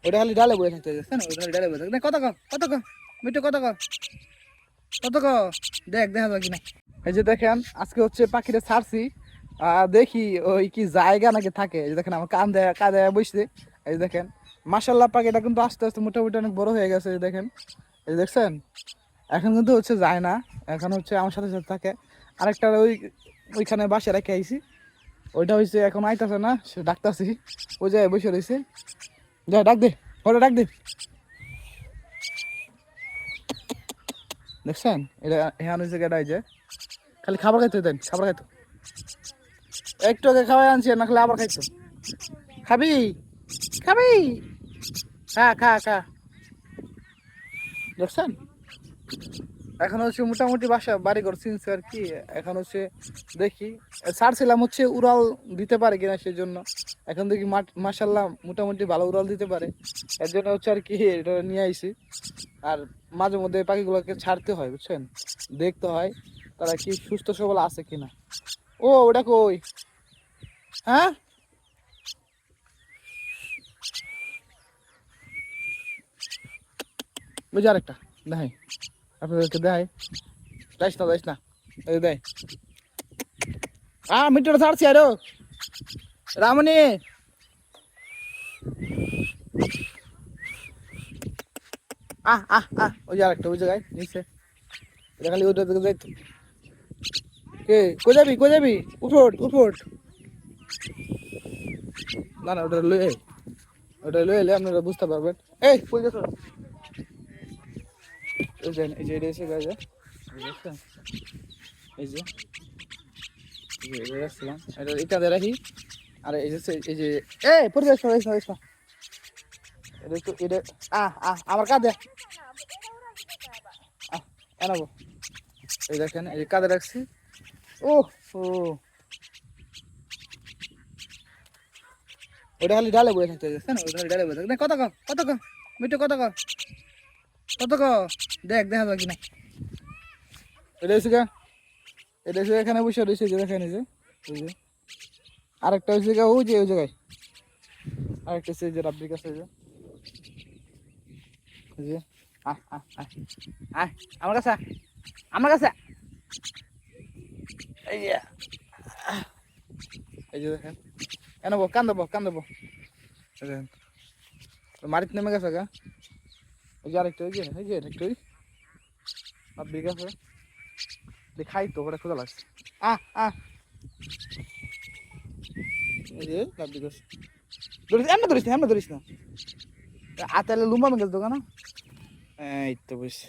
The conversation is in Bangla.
ওটা খালি ডালে বয়ে থাকতে যাচ্ছে না, ওটা খালি ডালে বয়ে থাকতে কত মিটু কত দেখ দেখা যায় কিনা। এই যে দেখেন আজকে হচ্ছে পাখিটা ছাড়ছি, দেখি ওই কি জায়গা নাকি থাকে। এই যে দেখেন আমার কাঁদে বসছে। এই যে দেখেন মাশাল্লাহ পাখিটা কিন্তু আস্তে আস্তে মোটামুটি অনেক বড় হয়ে গেছে। এই দেখেন, এই দেখছেন এখন কিন্তু হচ্ছে যায় না, এখন হচ্ছে আমার সাথে সাথে থাকে। আরেকটা ওইখানে বাসে রেখে আইছি, ওইটা হয়েছে এখন আইতাছে না, সে ডাকতাছি, ওই জায়গায় বসে রয়েছে। যা ডাক দে, ওটা ডাক দে। দেখছেন এটা হ্যাঁ হয়েছে কেটা, যে খালি খাবার খাইতে দেন, খাবার খাইতো একটু আগে খাওয়াই আনছি, না খালি আবার খাইতো। খাবি খাবি, খা খা খা। দেখছেন এখন হচ্ছে মোটামুটি বাড়ি ঘর চিনছে আর কি। এখন হচ্ছে দেখি ছাড়ছিলাম হচ্ছে উড়াল দিতে পারে কিনা, সেই জন্য এখন দেখি মাশাল্লাহ মোটামুটি ভালো উড়াল দিতে পারে। এর জন্য হচ্ছে আর কি এটা নিয়ে আইছি। আর মাঝে মধ্যে পাখিগুলোকে ছাড়তে হয় বুঝছেন, দেখতে হয় তারা কি সুস্থ সবল আছে কিনা। ও ওটা কই, হ্যাঁ বুঝি আরেকটা দেখাই আপনাদেরকে, দেখাই যাইস না এই দেয়। মিটার ছাড়ছি আরো রামনি। ওই যে আরেকটা ওই জায়গায় নিচে, এটা খালি ওইটা দিকে যাইতো। কে কই যাবি উঠোট। না না ওটা লয়ে এলে আপনারা বুঝতে পারবেন। এই ফুল যাচ্ছ, এই যে এটা এসে গেছে, এই যে রাখছিলাম এটা রাখি। আর এই যে পরিবেশ এটা একটু এটা আমার কাঁধে আনাবো। এই দেখেন এই কাঁধে রাখছি। ও ও ওটা খালি ডালে বয়ে থাকতে যাচ্ছে না, ওটা খালি ডালে বয়ে থাকতে কত মিটু কত দেখ দেখা যায় কিনা। এটা হচ্ছে এটা হচ্ছে এখানে বসে রয়েছে, যে দেখেন এই যে ওই যে আরেকটা হচ্ছে ওই যে ওই জায়গায় আরেকটা হচ্ছে যে রাব্বির কাছে যে আমার কাছে এই যে এই যে দেখেন এনবো কান দেবো মারিত নেমে গেছে গা। ওই যে আরেকটা ওই যে আরেকটা ওই রাব্বির কাছে দেখাই তো ওটা খোঁজা লাগছে। এই যে রাব্বির কাছে ধরিস না আতালে লুম্বা মেঙ্গেল দোকানা। এই তো বুঝছি।